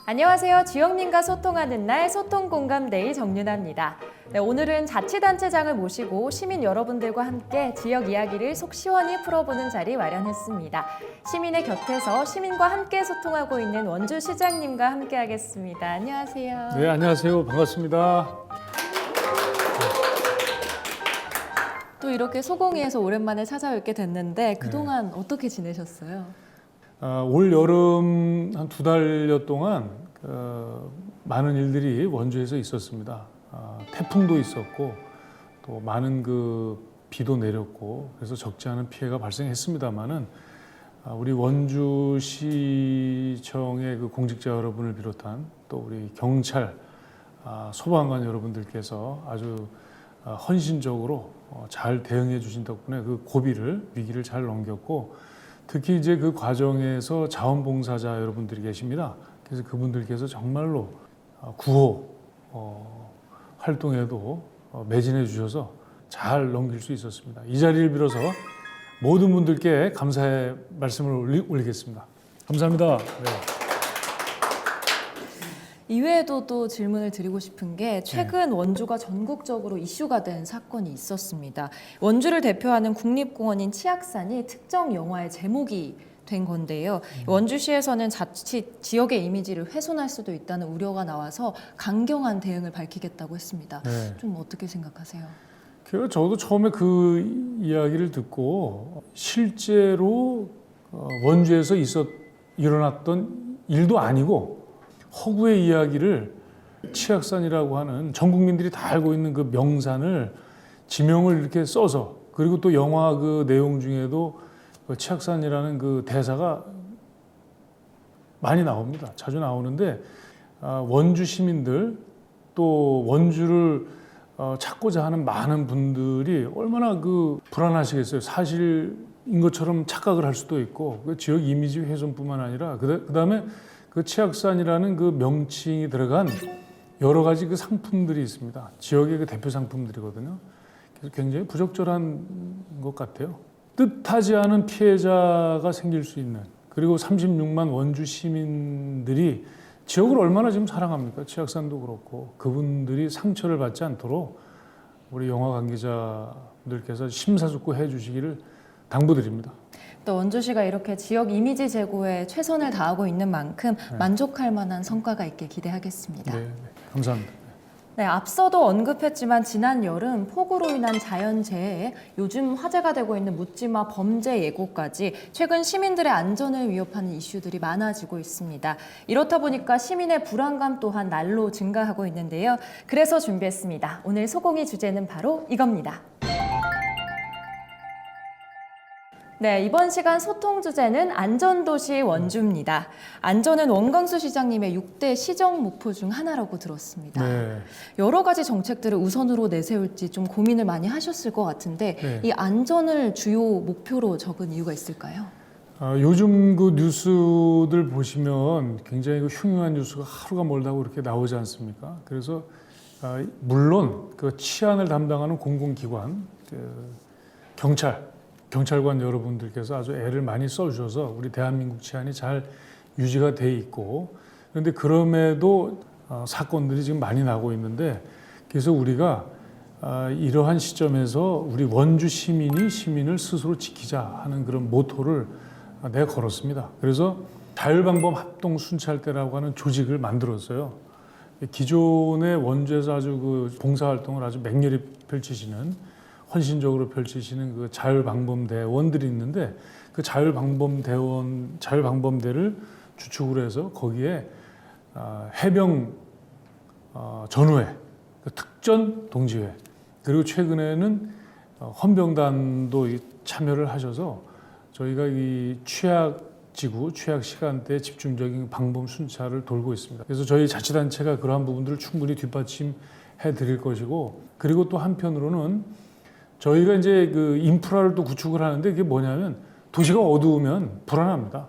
안녕하세요. 지역민과 소통하는 날 소통공감데이 정윤아입니다. 네, 오늘은 자치단체장을 모시고 시민 여러분들과 함께 지역 이야기를 속 시원히 풀어보는 자리 마련했습니다. 시민의 곁에서 시민과 함께 소통하고 있는 원주시장님과 함께하겠습니다. 안녕하세요. 네, 안녕하세요. 반갑습니다. 또 이렇게 소공이에서 오랜만에 찾아뵙게 됐는데 그동안 어떻게 지내셨어요? 올 여름 한 2달여 동안 많은 일들이 원주에서 있었습니다. 태풍도 있었고 또 많은 비도 내렸고 그래서 적지 않은 피해가 발생했습니다만은 우리 원주시청의 공직자 여러분을 비롯한 또 우리 경찰, 소방관 여러분들께서 아주 헌신적으로 잘 대응해 주신 덕분에 위기를 잘 넘겼고, 특히 이제 그 과정에서 자원봉사자 여러분들이 계십니다. 그래서 그분들께서 정말로 구호 활동에도 매진해 주셔서 잘 넘길 수 있었습니다. 이 자리를 빌어서 모든 분들께 감사의 말씀을 올리겠습니다. 감사합니다. 네. 이외에도 또 질문을 드리고 싶은 게 최근 원주가 전국적으로 이슈가 된 사건이 있었습니다. 원주를 대표하는 국립공원인 치악산이 특정 영화의 제목이 된 건데요. 원주시에서는 자칫 지역의 이미지를 훼손할 수도 있다는 우려가 나와서 강경한 대응을 밝히겠다고 했습니다. 네. 좀 어떻게 생각하세요? 저도 처음에 그 이야기를 듣고 실제로 원주에서 일어났던 일도 아니고 허구의 이야기를 치악산이라고 하는 전 국민들이 다 알고 있는 그 명산을 지명을 이렇게 써서, 그리고 또 영화 내용 중에도 치악산이라는 대사가 많이 나옵니다. 자주 나오는데 원주 시민들 또 원주를 찾고자 하는 많은 분들이 얼마나 불안하시겠어요. 사실인 것처럼 착각을 할 수도 있고, 지역 이미지 훼손뿐만 아니라 그다음에 치악산이라는 명칭이 들어간 여러 가지 상품들이 있습니다. 지역의 대표 상품들이거든요. 그래서 굉장히 부적절한 것 같아요. 뜻하지 않은 피해자가 생길 수 있는, 그리고 36만 원주 시민들이 지역을 얼마나 지금 사랑합니까? 치악산도 그렇고 그분들이 상처를 받지 않도록 우리 영화 관계자분들께서 심사숙고해 주시기를 당부드립니다. 또 원주시가 이렇게 지역 이미지 제고에 최선을 다하고 있는 만큼 만족할 만한 성과가 있길 기대하겠습니다. 네, 감사합니다. 네, 앞서도 언급했지만 지난 여름 폭우로 인한 자연재해에 요즘 화제가 되고 있는 묻지마 범죄 예고까지 최근 시민들의 안전을 위협하는 이슈들이 많아지고 있습니다. 이렇다 보니까 시민의 불안감 또한 날로 증가하고 있는데요. 그래서 준비했습니다. 오늘 소공이 주제는 바로 이겁니다. 네, 이번 시간 소통 주제는 안전도시 원주입니다. 안전은 원광수 시장님의 6대 시정 목표 중 하나라고 들었습니다. 네. 여러 가지 정책들을 우선으로 내세울지 좀 고민을 많이 하셨을 것 같은데 네. 이 안전을 주요 목표로 적은 이유가 있을까요? 요즘 뉴스들 보시면 굉장히 흉흉한 뉴스가 하루가 멀다고 이렇게 나오지 않습니까? 그래서 물론 치안을 담당하는 공공기관, 경찰관 여러분들께서 아주 애를 많이 써주셔서 우리 대한민국 치안이 잘 유지가 돼 있고, 그런데 그럼에도 사건들이 지금 많이 나고 있는데, 그래서 우리가 이러한 시점에서 우리 원주 시민이 시민을 스스로 지키자 하는 그런 모토를 내걸었습니다. 그래서 자율방범 합동순찰대라고 하는 조직을 만들었어요. 기존의 원주에서 아주 봉사활동을 아주 맹렬히 펼치시는, 헌신적으로 펼치시는 자율방범대원들이 있는데, 그 자율방범대를 주축으로 해서 거기에 해병 전우회, 특전 동지회, 그리고 최근에는 헌병단도 참여를 하셔서 저희가 이 취약지구, 취약 시간대에 집중적인 방범 순찰을 돌고 있습니다. 그래서 저희 자치단체가 그러한 부분들을 충분히 뒷받침해 드릴 것이고, 그리고 또 한편으로는 저희가 이제 인프라를 또 구축을 하는데, 이게 뭐냐면 도시가 어두우면 불안합니다.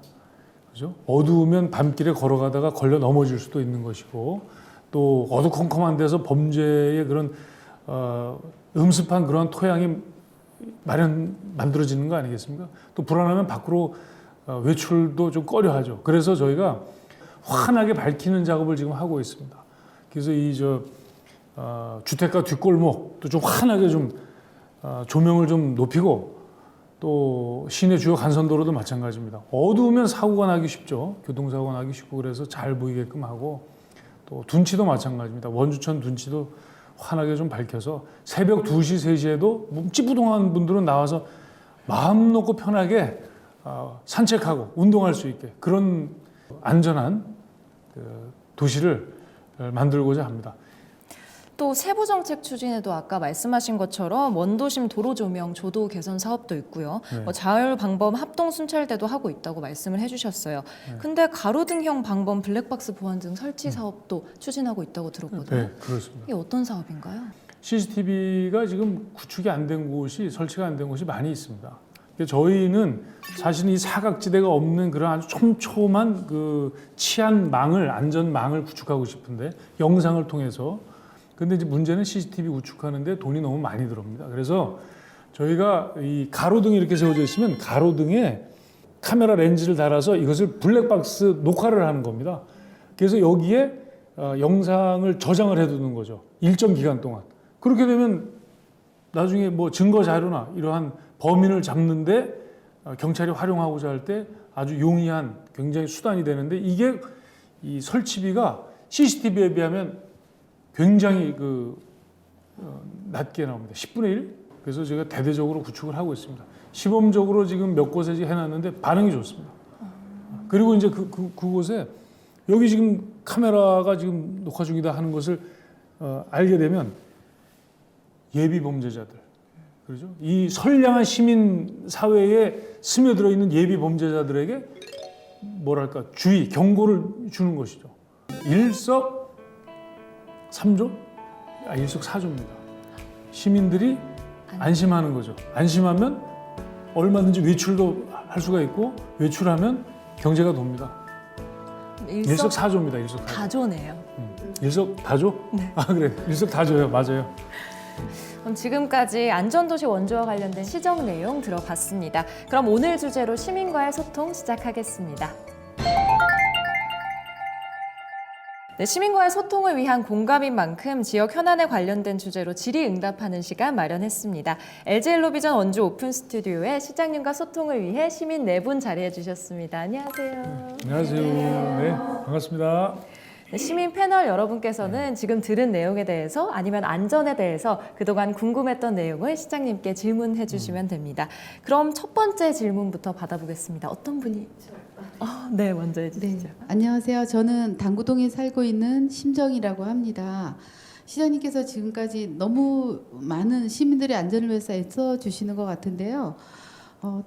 그죠? 어두우면 밤길에 걸어가다가 걸려 넘어질 수도 있는 것이고, 또 어두컴컴한 데서 범죄의 그런 음습한 그런 토양이 만들어지는 거 아니겠습니까? 또 불안하면 밖으로 외출도 좀 꺼려하죠. 그래서 저희가 환하게 밝히는 작업을 지금 하고 있습니다. 그래서 주택가 뒷골목도 좀 환하게 좀 조명을 좀 높이고, 또 시내 주요 간선도로도 마찬가지입니다. 어두우면 사고가 나기 쉽죠. 교통사고가 나기 쉽고, 그래서 잘 보이게끔 하고, 또 둔치도 마찬가지입니다. 원주천 둔치도 환하게 좀 밝혀서 새벽 2시, 3시에도 찌뿌둥한 분들은 나와서 마음 놓고 편하게 산책하고 운동할 수 있게 그런 안전한 도시를 만들고자 합니다. 또 세부 정책 추진에도 아까 말씀하신 것처럼 원도심 도로 조명 조도 개선 사업도 있고요. 네. 자율 방범 합동 순찰대도 하고 있다고 말씀을 해주셨어요. 근데 가로등형 방범 블랙박스 보안등 설치 사업도 추진하고 있다고 들었거든요. 네, 그렇습니다. 이게 어떤 사업인가요? CCTV가 지금 구축이 안 된 곳이, 설치가 안 된 곳이 많이 있습니다. 저희는 사실 이 사각지대가 없는 그런 아주 촘촘한 그 치안망을, 안전망을 구축하고 싶은데, 영상을 통해서. 근데 이제 문제는 CCTV 구축하는데 돈이 너무 많이 들어옵니다. 그래서 저희가 이 가로등이 이렇게 세워져 있으면 가로등에 카메라 렌즈를 달아서 이것을 블랙박스 녹화를 하는 겁니다. 그래서 여기에 영상을 저장을 해두는 거죠. 일정 기간 동안. 그렇게 되면 나중에 뭐 증거 자료나 이러한 범인을 잡는데 경찰이 활용하고자 할 때 아주 용이한 굉장히 수단이 되는데, 이게 이 설치비가 CCTV에 비하면 굉장히 낮게 나옵니다. 10분의 1? 그래서 제가 대대적으로 구축을 하고 있습니다. 시범적으로 지금 몇 곳에 해놨는데 반응이 좋습니다. 그리고 이제 그곳에 여기 지금 카메라가 지금 녹화 중이다 하는 것을 알게 되면 예비 범죄자들, 그렇죠? 이 선량한 시민 사회에 스며들어 있는 예비 범죄자들에게 뭐랄까 주의, 경고를 주는 것이죠. 일석삼조입니다. 시민들이 안심하는 거죠. 안심하면 얼마든지 외출도 할 수가 있고, 외출하면 경제가 돕니다. 일석사조입니다. 일석사조. 다조네요. 일석다조? 네. 그래. 일석다조예요. 맞아요. 그럼 지금까지 안전도시 원조와 관련된 시정 내용 들어봤습니다. 그럼 오늘 주제로 시민과의 소통 시작하겠습니다. 네, 시민과의 소통을 위한 공감인 만큼 지역 현안에 관련된 주제로 질의응답하는 시간 마련했습니다. LG엘로비전 원주 오픈 스튜디오에 시장님과 소통을 위해 시민 4분 자리해 주셨습니다. 안녕하세요. 안녕하세요. 네, 반갑습니다. 네, 시민 패널 여러분께서는 지금 들은 내용에 대해서 아니면 안전에 대해서 그동안 궁금했던 내용을 시장님께 질문해 주시면 됩니다. 그럼 첫 번째 질문부터 받아보겠습니다. 어떤 분이? 네, 먼저 해주시죠. 네, 안녕하세요. 저는 당구동에 살고 있는 심정이라고 합니다. 시장님께서 지금까지 너무 많은 시민들의 안전을 위해서 애써 주시는 것 같은데요.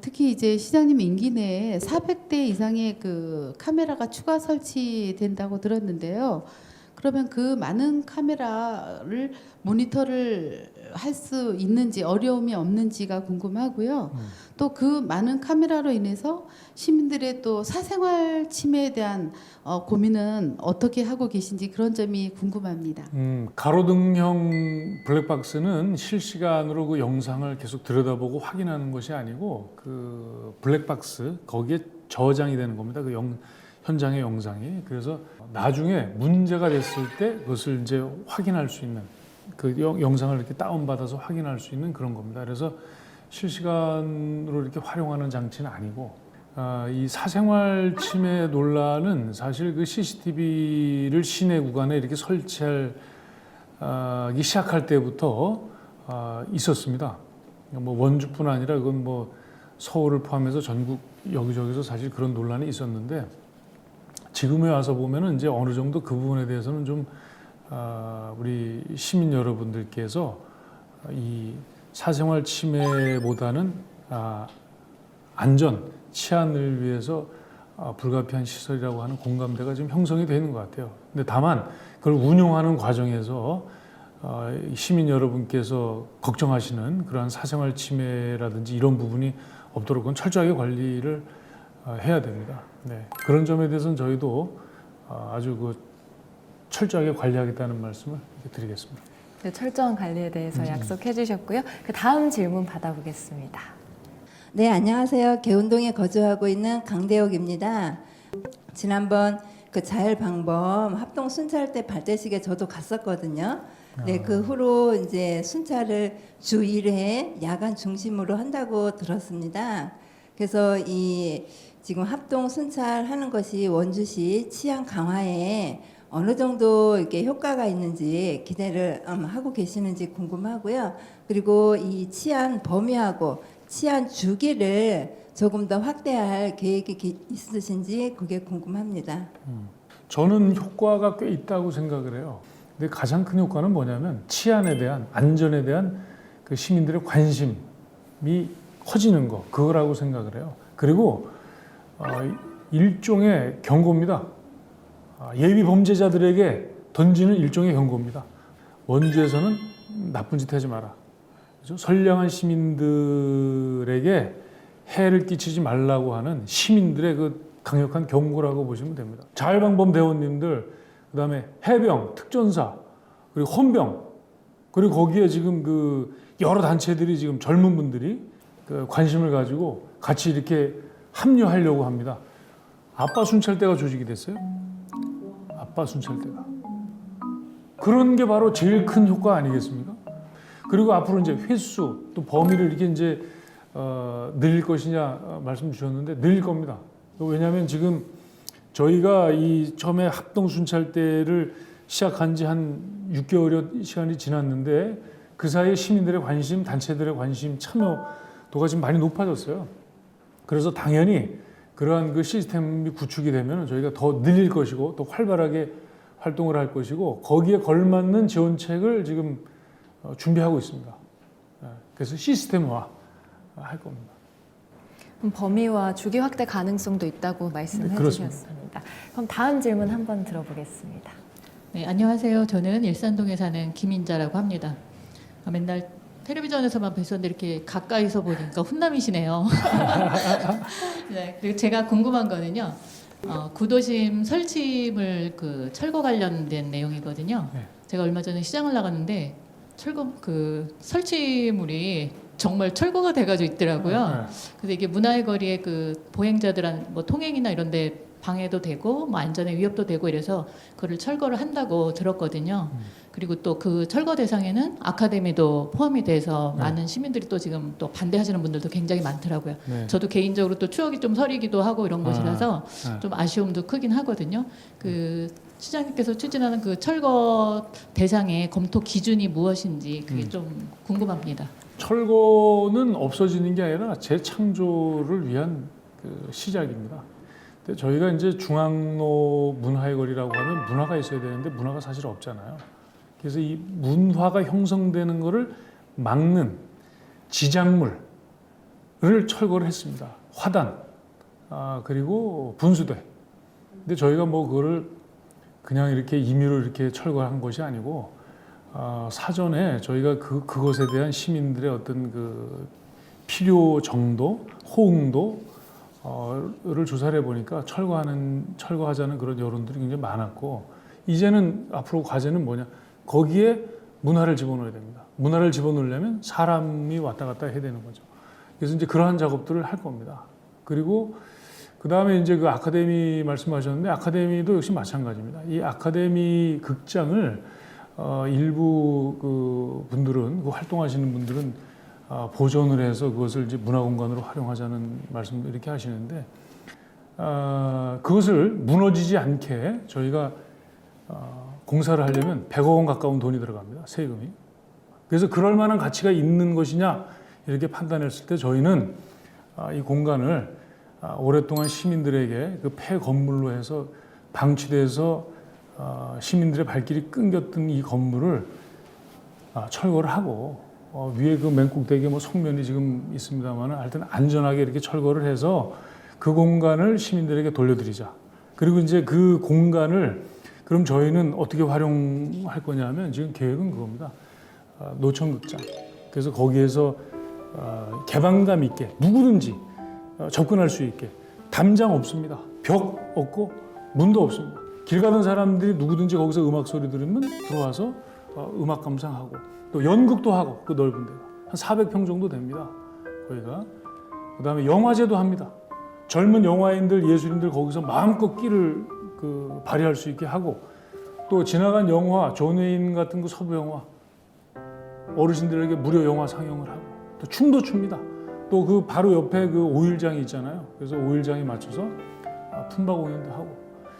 특히 이제 시장님 임기 내에 400대 이상의 그 카메라가 추가 설치된다고 들었는데요. 그러면 그 많은 카메라를 모니터를 할 수 있는지, 어려움이 없는지가 궁금하고요. 또 그 많은 카메라로 인해서 시민들의 또 사생활 침해에 대한 고민은 어떻게 하고 계신지 그런 점이 궁금합니다. 가로등형 블랙박스는 실시간으로 그 영상을 계속 들여다보고 확인하는 것이 아니고, 그 블랙박스 거기에 저장이 되는 겁니다. 그 현장의 영상이. 그래서 나중에 문제가 됐을 때 그것을 이제 확인할 수 있는, 그 영상을 이렇게 다운받아서 확인할 수 있는 그런 겁니다. 그래서 실시간으로 이렇게 활용하는 장치는 아니고, 이 사생활 침해 논란은 사실 그 CCTV를 시내 구간에 이렇게 설치하기 시작할 때부터 있었습니다. 뭐 원주뿐 아니라 그건 뭐 서울을 포함해서 전국 여기저기서 사실 그런 논란이 있었는데, 지금에 와서 보면은 이제 어느 정도 그 부분에 대해서는 좀 우리 시민 여러분들께서 이 사생활 침해보다는 안전, 치안을 위해서 불가피한 시설이라고 하는 공감대가 지금 형성이 되는 것 같아요. 근데 다만 그걸 운용하는 과정에서 시민 여러분께서 걱정하시는 그러한 사생활 침해라든지 이런 부분이 없도록 그건 철저하게 관리를 해야 됩니다. 네, 그런 점에 대해서는 저희도 아주 철저하게 관리하겠다는 말씀을 드리겠습니다. 네, 철저한 관리에 대해서 약속해 주셨고요. 그 다음 질문 받아보겠습니다. 네, 안녕하세요. 개운동에 거주하고 있는 강대옥입니다. 지난번 그 자율방범 합동 순찰 때 발대식에 저도 갔었거든요. 네, 그 후로 이제 순찰을 주 1회 야간 중심으로 한다고 들었습니다. 그래서 이 지금 합동 순찰하는 것이 원주시 치안 강화에 어느 정도 이렇게 효과가 있는지 기대를 하고 계시는지 궁금하고요. 그리고 이 치안 범위하고 치안 주기를 조금 더 확대할 계획이 있으신지 그게 궁금합니다. 저는 효과가 꽤 있다고 생각을 해요. 근데 가장 큰 효과는 뭐냐면 치안에 대한 안전에 대한 그 시민들의 관심이 커지는 거 그거라고 생각을 해요. 그리고 일종의 경고입니다. 예비 범죄자들에게 던지는 일종의 경고입니다. 원주에서는 나쁜 짓 하지 마라. 그렇죠? 선량한 시민들에게 해를 끼치지 말라고 하는 시민들의 그 강력한 경고라고 보시면 됩니다. 자율방범 대원님들, 그다음에 해병, 특전사, 그리고 헌병, 그리고 거기에 지금 그 여러 단체들이 지금 젊은 분들이 그 관심을 가지고 같이 이렇게 합류하려고 합니다. 아빠 순찰대가 조직이 됐어요. 아빠 순찰대가. 그런 게 바로 제일 큰 효과 아니겠습니까? 그리고 앞으로 이제 횟수 또 범위를 이렇게 이제 늘릴 것이냐 말씀 주셨는데 늘릴 겁니다. 왜냐하면 지금 저희가 이 처음에 합동 순찰대를 시작한 지 한 6개월여 시간이 지났는데 그 사이에 시민들의 관심, 단체들의 관심, 참여도가 지금 많이 높아졌어요. 그래서 당연히 그러한 그 시스템이 구축이 되면 저희가 더 늘릴 것이고 또 활발하게 활동을 할 것이고 거기에 걸맞는 지원책을 지금 준비하고 있습니다. 그래서 시스템화 할 겁니다. 범위와 주기 확대 가능성도 있다고 말씀해 주셨습니다. 그럼 다음 질문 한번 들어보겠습니다. 네, 안녕하세요. 저는 일산동에 사는 김인자라고 합니다. 맨날 텔레비전에서만 뵀었는데 이렇게 가까이서 보니까 훈남이시네요. 네, 그리고 제가 궁금한 거는요. 구도심 설치물 그 철거 관련된 내용이거든요. 네. 제가 얼마 전에 시장을 나갔는데 철거 그 설치물이 정말 철거가 돼가지고 있더라고요. 그래서 이게 문화의 거리에 그 보행자들한 뭐 통행이나 이런데 방해도 되고 뭐 안전에 위협도 되고 이래서 그거를 철거를 한다고 들었거든요. 그리고 또 그 철거 대상에는 아카데미도 포함이 돼서 많은 시민들이 또 지금 또 반대하시는 분들도 굉장히 많더라고요. 네. 저도 개인적으로 또 추억이 좀 서리기도 하고 이런 곳이라서 네. 좀 아쉬움도 크긴 하거든요. 그 시장님께서 추진하는 그 철거 대상의 검토 기준이 무엇인지 그게 좀 궁금합니다. 철거는 없어지는 게 아니라 재창조를 위한 그 시작입니다. 근데 저희가 이제 중앙로 문화의 거리라고 하면 문화가 있어야 되는데 문화가 사실 없잖아요. 그래서 이 문화가 형성되는 것을 막는 지작물을 철거를 했습니다. 화단, 그리고 분수대. 근데 저희가 뭐 그거를 그냥 이렇게 임의로 이렇게 철거한 것이 아니고 사전에 저희가 그것에 대한 시민들의 어떤 그 필요 정도, 호응도를 조사를 해보니까 철거하자는 그런 여론들이 굉장히 많았고 이제는 앞으로 과제는 뭐냐? 거기에 문화를 집어넣어야 됩니다. 문화를 집어넣으려면 사람이 왔다 갔다 해야 되는 거죠. 그래서 이제 그러한 작업들을 할 겁니다. 그리고 그 다음에 이제 그 아카데미 말씀하셨는데 아카데미도 역시 마찬가지입니다. 이 아카데미 극장을 일부 그 분들은 그 활동하시는 분들은 보존을 해서 그것을 이제 문화공간으로 활용하자는 말씀을 이렇게 하시는데 그것을 무너지지 않게 저희가 공사를 하려면 100억 원 가까운 돈이 들어갑니다. 세금이. 그래서 그럴 만한 가치가 있는 것이냐 이렇게 판단했을 때 저희는 이 공간을 오랫동안 시민들에게 그 폐건물로 해서 방치돼서 시민들의 발길이 끊겼던 이 건물을 철거를 하고 위에 그 맹국대기에 뭐 성면이 지금 있습니다만 하여튼 안전하게 이렇게 철거를 해서 그 공간을 시민들에게 돌려드리자. 그리고 이제 그 공간을 그럼 저희는 어떻게 활용할 거냐면 지금 계획은 그겁니다. 노천극장. 그래서 거기에서 개방감 있게 누구든지 접근할 수 있게 담장 없습니다. 벽 없고 문도 없습니다. 길 가는 사람들이 누구든지 거기서 음악 소리 들으면 들어와서 음악 감상하고 또 연극도 하고 그 넓은 데가 한 400평 정도 됩니다. 거기가. 그다음에 영화제도 합니다. 젊은 영화인들, 예술인들 거기서 마음껏 끼를 발휘할 수 있게 하고 또 지나간 영화, 존 웨인 같은 그 서부 영화 어르신들에게 무료 영화 상영을 하고 또 춤도 춥니다. 또 그 바로 옆에 그 오일장이 있잖아요. 그래서 오일장에 맞춰서 품바 공연도 하고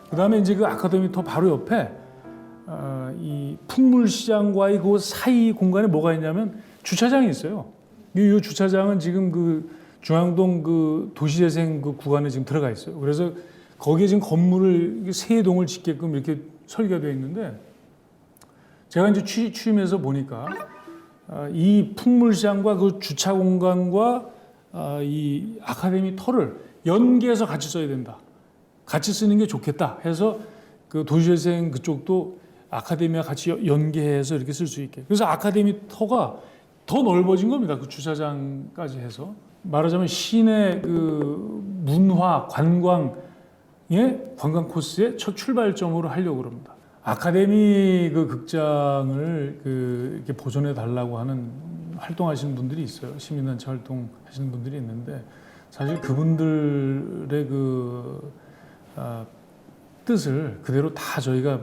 그다음에 이제 그 아카데미터 바로 옆에 이 풍물시장과의 그 사이 공간에 뭐가 있냐면 주차장이 있어요. 이 주차장은 지금 그 중앙동 그 도시재생 그 구간에 지금 들어가 있어요. 그래서 거기에 지금 건물을 세 동을 짓게끔 이렇게 설계되어 있는데 제가 이제 취임해서 보니까 이 풍물시장과 그 주차 공간과 이 아카데미 터를 연계해서 같이 써야 된다. 같이 쓰는 게 좋겠다 해서 그 도시재생 그쪽도 아카데미와 같이 연계해서 이렇게 쓸 수 있게. 그래서 아카데미 터가 더 넓어진 겁니다. 그 주차장까지 해서. 말하자면 시내 그 문화 관광의 관광 코스의 첫 출발점으로 하려고 그럽니다. 아카데미 그 극장을 이렇게 보존해 달라고 하는 활동하시는 분들이 있어요. 시민단체 활동하시는 분들이 있는데 사실 그분들의 뜻을 그대로 다 저희가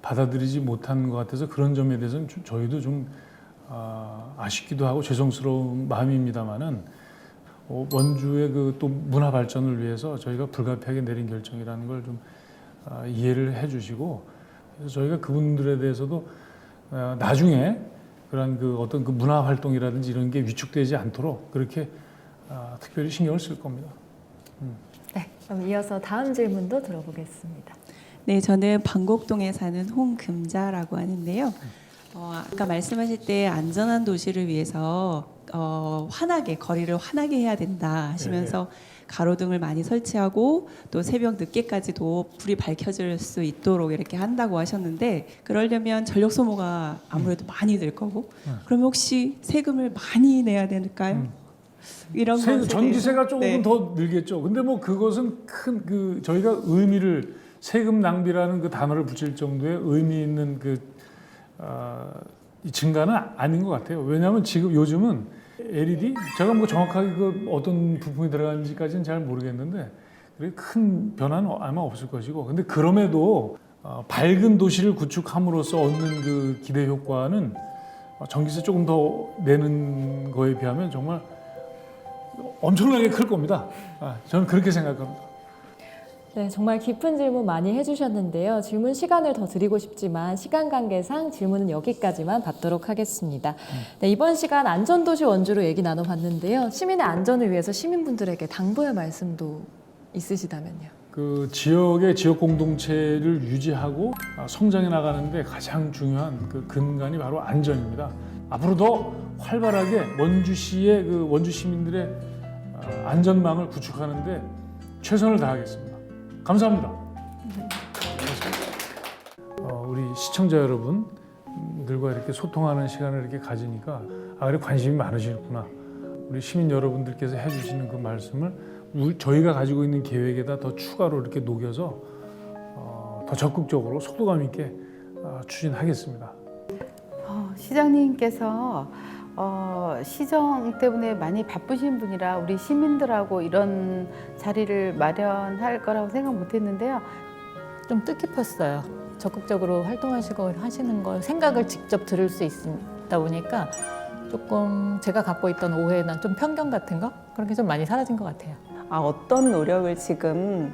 받아들이지 못한 것 같아서 그런 점에 대해서는 저희도 좀 아쉽기도 하고 죄송스러운 마음입니다만은 원주의 그 또 문화 발전을 위해서 저희가 불가피하게 내린 결정이라는 걸 좀 이해를 해주시고 그래서 저희가 그분들에 대해서도 나중에 그런 그 어떤 그 문화 활동이라든지 이런 게 위축되지 않도록 그렇게 특별히 신경을 쓸 겁니다. 네, 그럼 이어서 다음 질문도 들어보겠습니다. 네, 저는 방곡동에 사는 홍금자라고 하는데요. 아까 말씀하실 때 안전한 도시를 위해서 거리를 환하게 해야 된다 하시면서 가로등을 많이 설치하고 또 새벽 늦게까지도 불이 밝혀질 수 있도록 이렇게 한다고 하셨는데 그러려면 전력 소모가 아무래도 많이 들 거고 그러면 혹시 세금을 많이 내야 될까요? 이런 전기세가 조금 네. 더 늘겠죠. 근데 뭐 그것은 큰 저희가 의미를 세금 낭비라는 그 단어를 붙일 정도의 의미 있는 이 증가는 아닌 것 같아요. 왜냐하면 지금 요즘은 LED 제가 뭐 정확하게 그 어떤 부품이 들어가는지까지는 잘 모르겠는데 그래 큰 변화는 아마 없을 것이고 근데 그럼에도 밝은 도시를 구축함으로써 얻는 그 기대 효과는 전기세 조금 더 내는 거에 비하면 정말 엄청나게 클 겁니다. 저는 그렇게 생각합니다. 네, 정말 깊은 질문 많이 해주셨는데요. 질문 시간을 더 드리고 싶지만 시간 관계상 질문은 여기까지만 받도록 하겠습니다. 네, 이번 시간 안전도시 원주로 얘기 나눠봤는데요. 시민의 안전을 위해서 시민분들에게 당부의 말씀도 있으시다면요. 그 지역의 지역 공동체를 유지하고 성장해 나가는데 가장 중요한 그 근간이 바로 안전입니다. 앞으로 더 활발하게 원주시의 그 원주 시민들의 안전망을 구축하는데 최선을 다하겠습니다. 감사합니다. 우리 시청자 여러분들과 이렇게 소통하는 시간을 이렇게 가지니까 그래 관심이 많으시구나. 우리 시민 여러분들께서 해주시는 그 말씀을 저희가 가지고 있는 계획에다 더 추가로 이렇게 녹여서 더 적극적으로 속도감 있게 추진하겠습니다. 시장님께서 시정 때문에 많이 바쁘신 분이라 우리 시민들하고 이런 자리를 마련할 거라고 생각 못했는데요. 좀 뜻깊었어요. 적극적으로 활동하시고 하시는 걸 생각을 직접 들을 수 있다 보니까 조금 제가 갖고 있던 오해나 좀 편견 같은 거 그런 게 좀 많이 사라진 것 같아요. 어떤 노력을 지금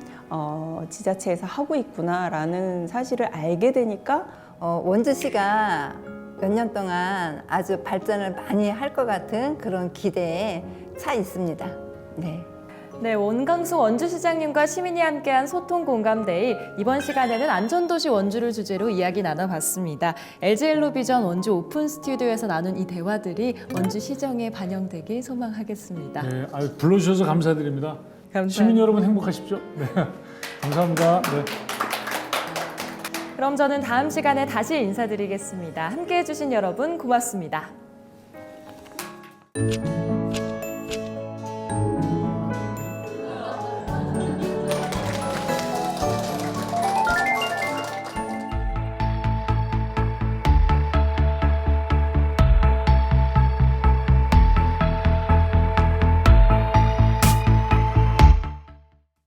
지자체에서 하고 있구나라는 사실을 알게 되니까 원주시가 몇 년 동안 아주 발전을 많이 할 것 같은 그런 기대에 차 있습니다. 네. 네, 원강수 원주시장님과 시민이 함께한 소통 공감데이 이번 시간에는 안전도시 원주를 주제로 이야기 나눠봤습니다. LG엘로비전 원주 오픈 스튜디오에서 나눈 이 대화들이 원주 시정에 반영되길 소망하겠습니다. 네, 불러주셔서 감사드립니다. 감사합니다. 시민 여러분 행복하십시오. 네, 감사합니다. 네. 그럼 저는 다음 시간에 다시 인사드리겠습니다. 함께해 주신 여러분 고맙습니다.